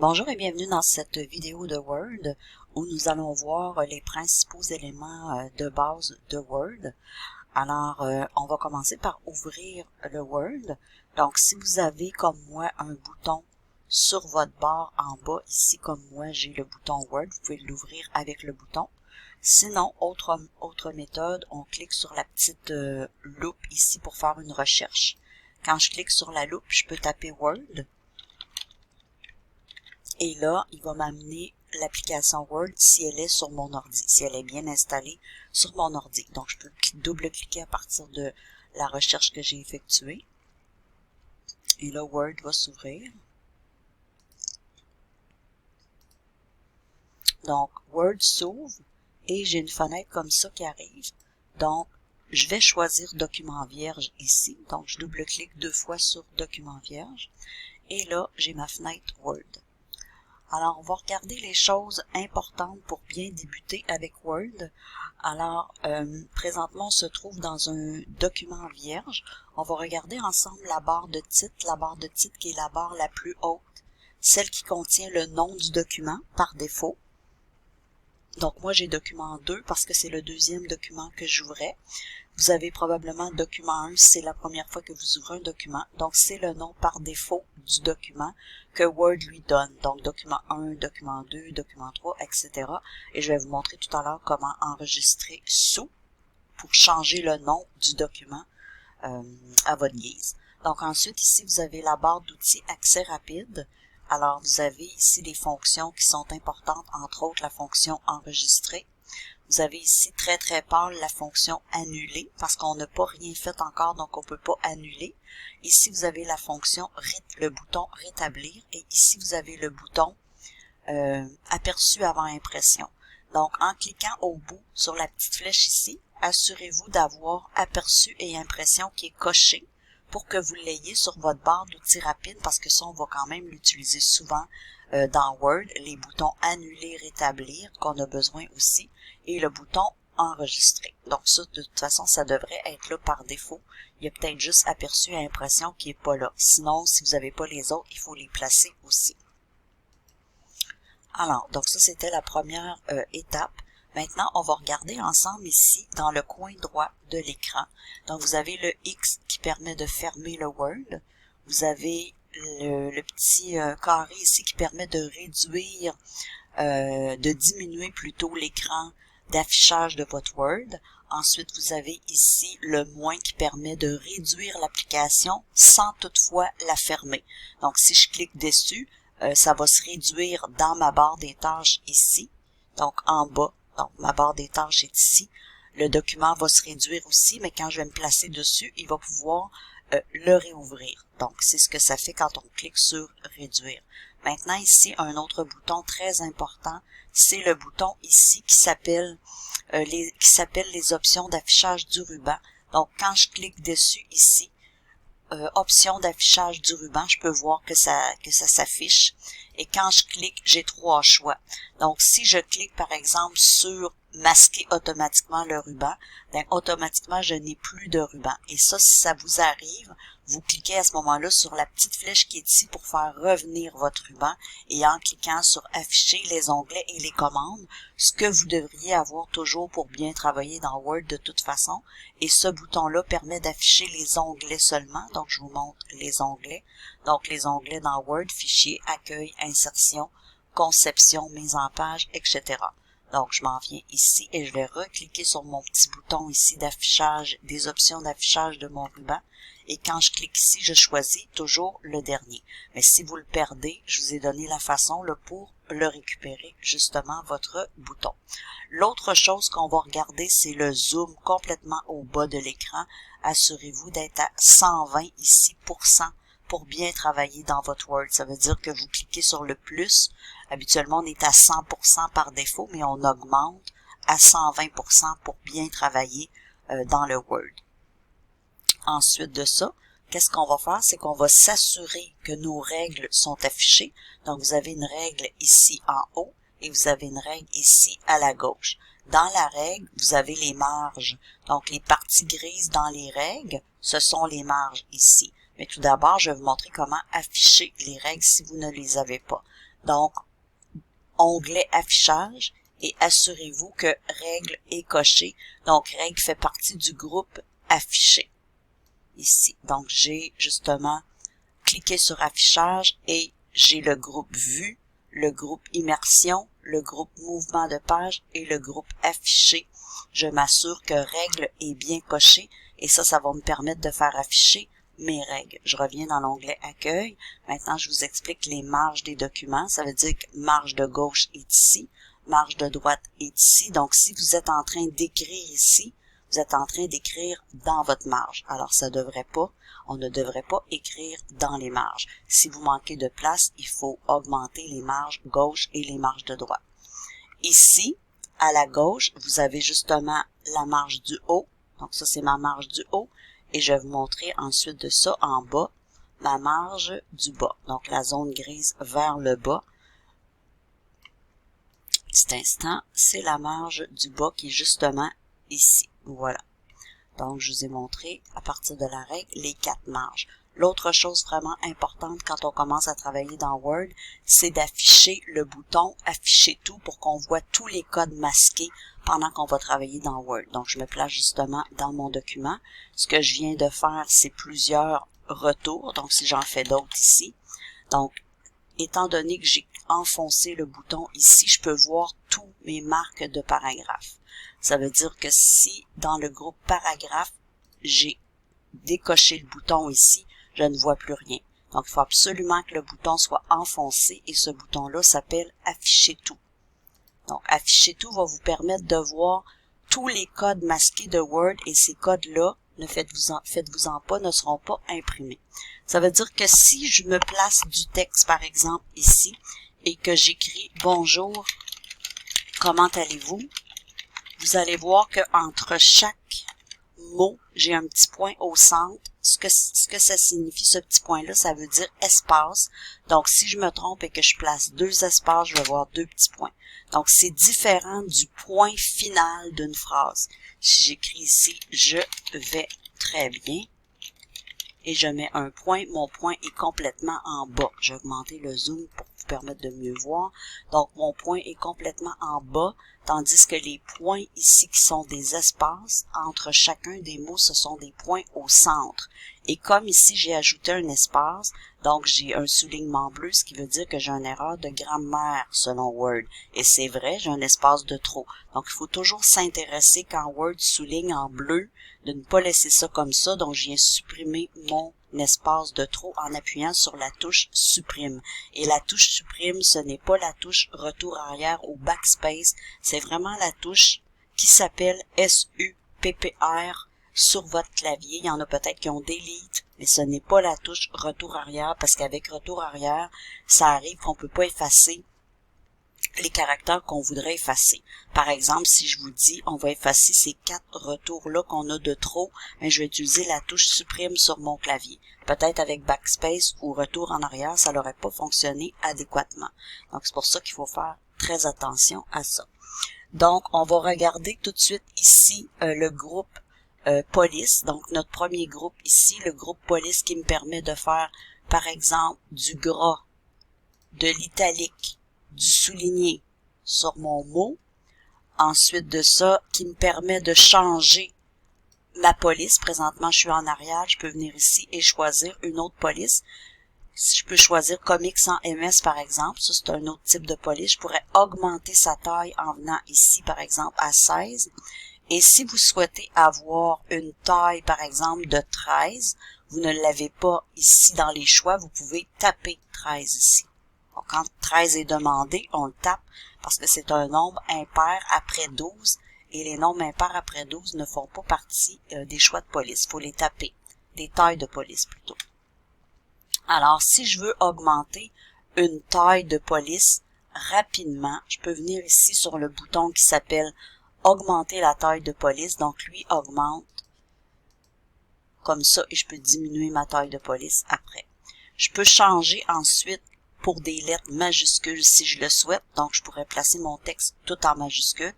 Bonjour et bienvenue dans cette vidéo de Word où nous allons voir les principaux éléments de base de Word. Alors, on va commencer par ouvrir le Word. Donc, si vous avez comme moi un bouton sur votre barre en bas, ici comme moi j'ai le bouton Word, vous pouvez l'ouvrir avec le bouton. Sinon, autre méthode, on clique sur la petite loupe ici pour faire une recherche. Quand je clique sur la loupe, je peux taper Word. Et là, il va m'amener l'application Word si elle est sur mon ordi, si elle est bien installée sur mon ordi. Donc, je peux double-cliquer à partir de la recherche que j'ai effectuée. Et là, Word va s'ouvrir. Donc, Word s'ouvre et j'ai une fenêtre comme ça qui arrive. Donc, je vais choisir Document vierge ici. Donc, je double-clique 2 fois sur Document vierge. Et là, j'ai ma fenêtre Word. Alors, on va regarder les choses importantes pour bien débuter avec Word. Alors, présentement, on se trouve dans un document vierge. On va regarder ensemble la barre de titre qui est la barre la plus haute, celle qui contient le nom du document par défaut. Donc, moi, j'ai document 2 parce que c'est le deuxième document que j'ouvrais. Vous avez probablement document 1 si c'est la première fois que vous ouvrez un document. Donc, c'est le nom par défaut du document que Word lui donne. Donc, document 1, document 2, document 3, etc. Et je vais vous montrer tout à l'heure comment enregistrer sous pour changer le nom du document à votre guise. Donc, ensuite, ici, vous avez la barre d'outils accès rapide. Alors, vous avez ici des fonctions qui sont importantes, entre autres la fonction enregistrer. Vous avez ici très pâle la fonction annuler parce qu'on n'a pas rien fait encore, donc on ne peut pas annuler. Ici, vous avez la fonction, le bouton rétablir et ici, vous avez le bouton aperçu avant impression. Donc, en cliquant au bout sur la petite flèche ici, assurez-vous d'avoir aperçu et impression qui est coché pour que vous l'ayez sur votre barre d'outils rapide parce que ça, on va quand même l'utiliser souvent dans Word, les boutons annuler, rétablir qu'on a besoin aussi et le bouton enregistrer. Donc ça, de toute façon, ça devrait être là par défaut. Il y a peut-être juste aperçu et impression qui est pas là. Sinon, si vous n'avez pas les autres, il faut les placer aussi. Alors, donc ça, c'était la première étape. Maintenant, on va regarder ensemble ici, dans le coin droit de l'écran. Donc, vous avez le X qui permet de fermer le Word. Vous avez le petit carré ici qui permet de réduire, de diminuer plutôt l'écran d'affichage de votre Word. Ensuite, vous avez ici le moins qui permet de réduire l'application sans toutefois la fermer. Donc, si je clique dessus, ça va se réduire dans ma barre des tâches ici, donc en bas. Donc, ma barre des tâches est ici. Le document va se réduire aussi, mais quand je vais me placer dessus, il va pouvoir le réouvrir. Donc, c'est ce que ça fait quand on clique sur réduire. Maintenant, ici, un autre bouton très important, c'est le bouton ici qui s'appelle les options d'affichage du ruban. Donc, quand je clique dessus ici, option d'affichage du ruban, je peux voir que ça s'affiche. Et quand je clique, j'ai 3 choix. Donc, si je clique, par exemple, sur masquer automatiquement le ruban, bien, automatiquement, je n'ai plus de ruban. Et ça, si ça vous arrive, vous cliquez à ce moment-là sur la petite flèche qui est ici pour faire revenir votre ruban. Et en cliquant sur afficher les onglets et les commandes, ce que vous devriez avoir toujours pour bien travailler dans Word de toute façon. Et ce bouton-là permet d'afficher les onglets seulement. Donc, je vous montre les onglets. Donc, les onglets dans Word, fichier, accueil, insertion, conception, mise en page, etc. Donc, je m'en viens ici et je vais recliquer sur mon petit bouton ici d'affichage, des options d'affichage de mon ruban. Et quand je clique ici, je choisis toujours le dernier. Mais si vous le perdez, je vous ai donné la façon là, pour le récupérer, justement, votre bouton. L'autre chose qu'on va regarder, c'est le zoom complètement au bas de l'écran. Assurez-vous d'être à 120 ici pour bien travailler dans votre Word. Ça veut dire que vous cliquez sur le plus. Habituellement, on est à 100% par défaut, mais on augmente à 120% pour bien travailler dans le Word. Ensuite de ça, qu'est-ce qu'on va faire? C'est qu'on va s'assurer que nos règles sont affichées. Donc, vous avez une règle ici en haut et vous avez une règle ici à la gauche. Dans la règle, vous avez les marges. Donc, les parties grises dans les règles, ce sont les marges ici. Mais tout d'abord, je vais vous montrer comment afficher les règles si vous ne les avez pas. Donc, onglet affichage et assurez-vous que règle est cochée. Donc, règle fait partie du groupe affiché. Ici, donc j'ai justement cliqué sur affichage et j'ai le groupe vue, le groupe immersion, le groupe mouvement de page et le groupe affiché. Je m'assure que règle est bien cochée et ça va me permettre de faire afficher mes règles. Je reviens dans l'onglet accueil. Maintenant, je vous explique les marges des documents. Ça veut dire que marge de gauche est ici, marge de droite est ici. Donc, si vous êtes en train d'écrire ici, vous êtes en train d'écrire dans votre marge. Alors, on ne devrait pas écrire dans les marges. Si vous manquez de place, il faut augmenter les marges gauche et les marges de droite. Ici, à la gauche, vous avez justement la marge du haut. Donc, ça, c'est ma marge du haut. Et je vais vous montrer ensuite de ça, en bas, ma marge du bas. Donc, la zone grise vers le bas. Petit instant, c'est la marge du bas qui est justement ici. Voilà. Donc, je vous ai montré, à partir de la règle, les 4 marges. L'autre chose vraiment importante quand on commence à travailler dans Word, c'est d'afficher le bouton « Afficher tout » pour qu'on voit tous les codes masqués pendant qu'on va travailler dans Word. Donc, je me place justement dans mon document. Ce que je viens de faire, c'est plusieurs retours. Donc, si j'en fais d'autres ici. Donc, étant donné que j'ai enfoncé le bouton ici, je peux voir tous mes marques de paragraphe. Ça veut dire que si dans le groupe paragraphe, j'ai décoché le bouton ici, je ne vois plus rien. Donc, il faut absolument que le bouton soit enfoncé et ce bouton-là s'appelle afficher tout. Donc, afficher tout va vous permettre de voir tous les codes masqués de Word et ces codes-là, ne faites-vous-en pas, ne seront pas imprimés. Ça veut dire que si je me place du texte, par exemple, ici, et que j'écris « Bonjour, comment allez-vous ?» Vous allez voir que entre chaque mot, j'ai un petit point au centre. Ce que ça signifie, ce petit point-là, ça veut dire espace. Donc, si je me trompe et que je place 2 espaces, je vais voir 2 petits points. Donc, c'est différent du point final d'une phrase. Si j'écris ici « Je vais très bien » et je mets un point, mon point est complètement en bas. Je vais augmenter le zoom pour vous permettre de mieux voir. Donc, mon point est complètement en bas, tandis que les points ici qui sont des espaces, entre chacun des mots, ce sont des points au centre. Et comme ici, j'ai ajouté un espace, donc j'ai un soulignement bleu, ce qui veut dire que j'ai une erreur de grammaire selon Word. Et c'est vrai, j'ai un espace de trop. Donc, il faut toujours s'intéresser quand Word souligne en bleu, de ne pas laisser ça comme ça. Donc, je viens supprimer mon espace de trop en appuyant sur la touche supprime. Et la touche supprime, ce n'est pas la touche retour arrière ou backspace, c'est vraiment la touche qui s'appelle SUPPR sur votre clavier. Il y en a peut-être qui ont delete, mais ce n'est pas la touche retour arrière parce qu'avec retour arrière, ça arrive qu'on peut pas effacer les caractères qu'on voudrait effacer. Par exemple, si je vous dis, on va effacer ces 4 retours-là qu'on a de trop, mais je vais utiliser la touche supprime sur mon clavier. Peut-être avec backspace ou retour en arrière, ça n'aurait pas fonctionné adéquatement. Donc, c'est pour ça qu'il faut faire très attention à ça. Donc, on va regarder tout de suite ici le groupe police. Donc, notre premier groupe ici, le groupe police qui me permet de faire, par exemple, du gras, de l'italique, du souligné sur mon mot. Ensuite de ça, qui me permet de changer ma police. Présentement, je suis en arrière. Je peux venir ici et choisir une autre police. Si je peux choisir Comics sans MS, par exemple, ça c'est un autre type de police. Je pourrais augmenter sa taille en venant ici, par exemple, à 16. Et si vous souhaitez avoir une taille, par exemple, de 13, vous ne l'avez pas ici dans les choix, vous pouvez taper 13 ici. Donc, quand 13 est demandé, on le tape parce que c'est un nombre impair après 12 et les nombres impairs après 12 ne font pas partie des choix de police. Il faut les taper, des tailles de police plutôt. Alors, si je veux augmenter une taille de police rapidement, je peux venir ici sur le bouton qui s'appelle « Augmenter la taille de police ». Donc, lui augmente comme ça et je peux diminuer ma taille de police après. Je peux changer ensuite pour des lettres majuscules si je le souhaite. Donc, je pourrais placer mon texte tout en majuscule.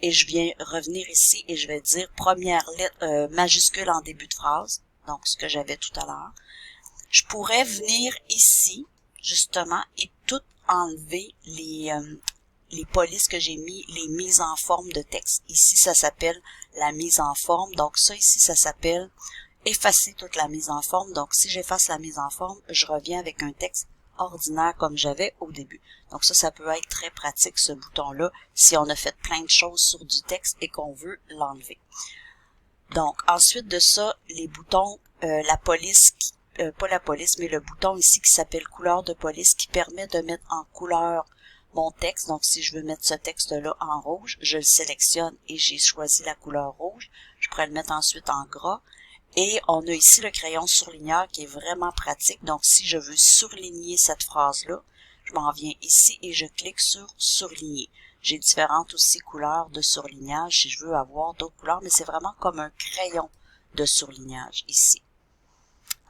Et je viens revenir ici et je vais dire première lettre majuscule en début de phrase. Donc, ce que j'avais tout à l'heure. Je pourrais venir ici, justement, et tout enlever les polices que j'ai mis, les mises en forme de texte. Ici, ça s'appelle la mise en forme. Donc ça ici, ça s'appelle effacer toute la mise en forme. Donc si j'efface la mise en forme, je reviens avec un texte ordinaire comme j'avais au début. Donc ça peut être très pratique, ce bouton-là, si on a fait plein de choses sur du texte et qu'on veut l'enlever. Donc ensuite de ça, les boutons, la police, pas la police, mais le bouton ici qui s'appelle couleur de police, qui permet de mettre en couleur mon texte. Donc si je veux mettre ce texte-là en rouge, je le sélectionne et j'ai choisi la couleur rouge. Je pourrais le mettre ensuite en gras. Et on a ici le crayon surligneur qui est vraiment pratique. Donc si je veux surligner cette phrase-là, je m'en viens ici et je clique sur surligner. J'ai différentes aussi couleurs de surlignage si je veux avoir d'autres couleurs, mais c'est vraiment comme un crayon de surlignage ici.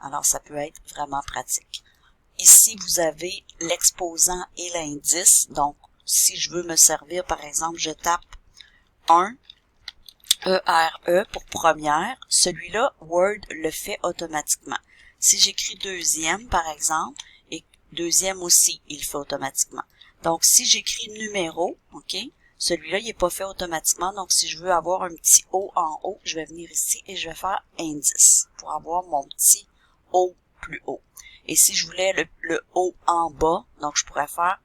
Alors ça peut être vraiment pratique. Ici, vous avez l'exposant et l'indice. Donc, si je veux me servir, par exemple, je tape 1, E-R-E pour première. Celui-là, Word le fait automatiquement. Si j'écris deuxième, par exemple, et deuxième aussi, il le fait automatiquement. Donc, si j'écris numéro, ok, celui-là, il n'est pas fait automatiquement. Donc, si je veux avoir un petit O en haut, je vais venir ici et je vais faire indice pour avoir mon petit O plus haut. Et si je voulais le O en bas, donc je pourrais faire,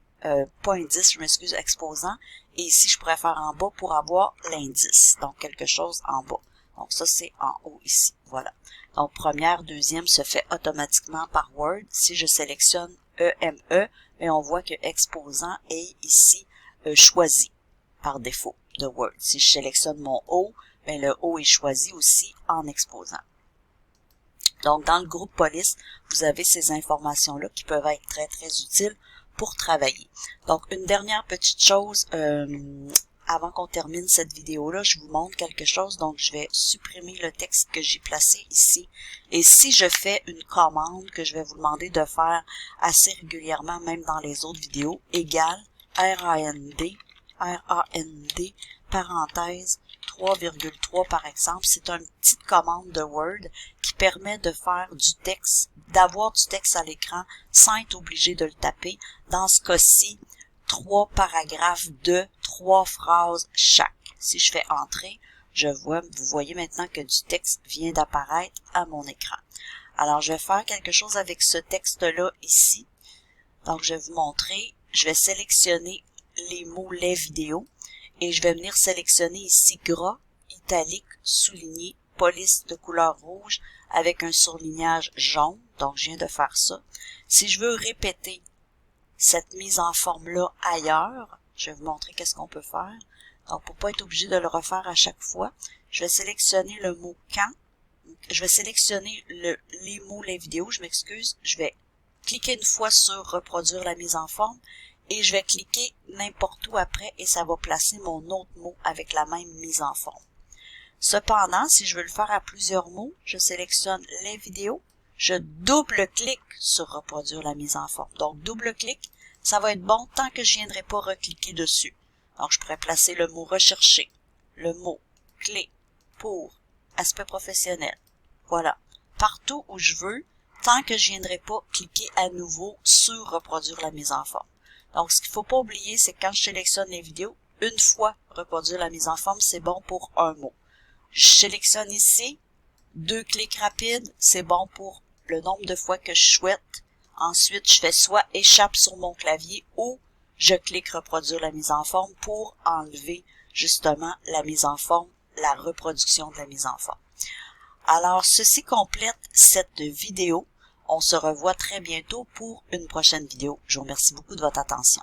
pas indice, je m'excuse, exposant, et ici je pourrais faire en bas pour avoir l'indice, donc quelque chose en bas. Donc ça c'est en haut ici, voilà. Donc première, deuxième se fait automatiquement par Word. Si je sélectionne EME, et on voit que exposant est ici choisi par défaut de Word. Si je sélectionne mon O, bien le O est choisi aussi en exposant. Donc, dans le groupe police, vous avez ces informations-là qui peuvent être très, très utiles pour travailler. Donc, une dernière petite chose, avant qu'on termine cette vidéo-là, je vous montre quelque chose. Donc, je vais supprimer le texte que j'ai placé ici. Et si je fais une commande que je vais vous demander de faire assez régulièrement, même dans les autres vidéos, égale RAND, parenthèse, 3,3 par exemple, c'est une petite commande de Word qui permet de faire du texte, d'avoir du texte à l'écran sans être obligé de le taper. Dans ce cas-ci, 3 paragraphes de 3 phrases chaque. Si je fais entrer, vous voyez maintenant que du texte vient d'apparaître à mon écran. Alors, je vais faire quelque chose avec ce texte-là ici. Donc, je vais vous montrer. Je vais sélectionner les mots les vidéos. Et je vais venir sélectionner ici gras, italique, souligné, police de couleur rouge avec un surlignage jaune. Donc, je viens de faire ça. Si je veux répéter cette mise en forme-là ailleurs, je vais vous montrer qu'est-ce qu'on peut faire. Donc, pour pas être obligé de le refaire à chaque fois, je vais sélectionner le mot quand. Je vais sélectionner les mots les vidéos, je m'excuse. Je vais cliquer une fois sur reproduire la mise en forme. Et je vais cliquer n'importe où après et ça va placer mon autre mot avec la même mise en forme. Cependant, si je veux le faire à plusieurs mots, je sélectionne les vidéos, je double-clique sur reproduire la mise en forme. Donc, double-clic, ça va être bon tant que je ne viendrai pas recliquer dessus. Donc, je pourrais placer le mot rechercher, le mot clé pour aspect professionnel. Voilà. Partout où je veux, tant que je ne viendrai pas cliquer à nouveau sur reproduire la mise en forme. Donc, ce qu'il ne faut pas oublier, c'est que quand je sélectionne les vidéos, une fois reproduire la mise en forme, c'est bon pour un mot. Je sélectionne ici, 2 clics rapides, c'est bon pour le nombre de fois que je souhaite. Ensuite, je fais soit échappe sur mon clavier ou je clique reproduire la mise en forme pour enlever justement la mise en forme, la reproduction de la mise en forme. Alors, ceci complète cette vidéo. On se revoit très bientôt pour une prochaine vidéo. Je vous remercie beaucoup de votre attention.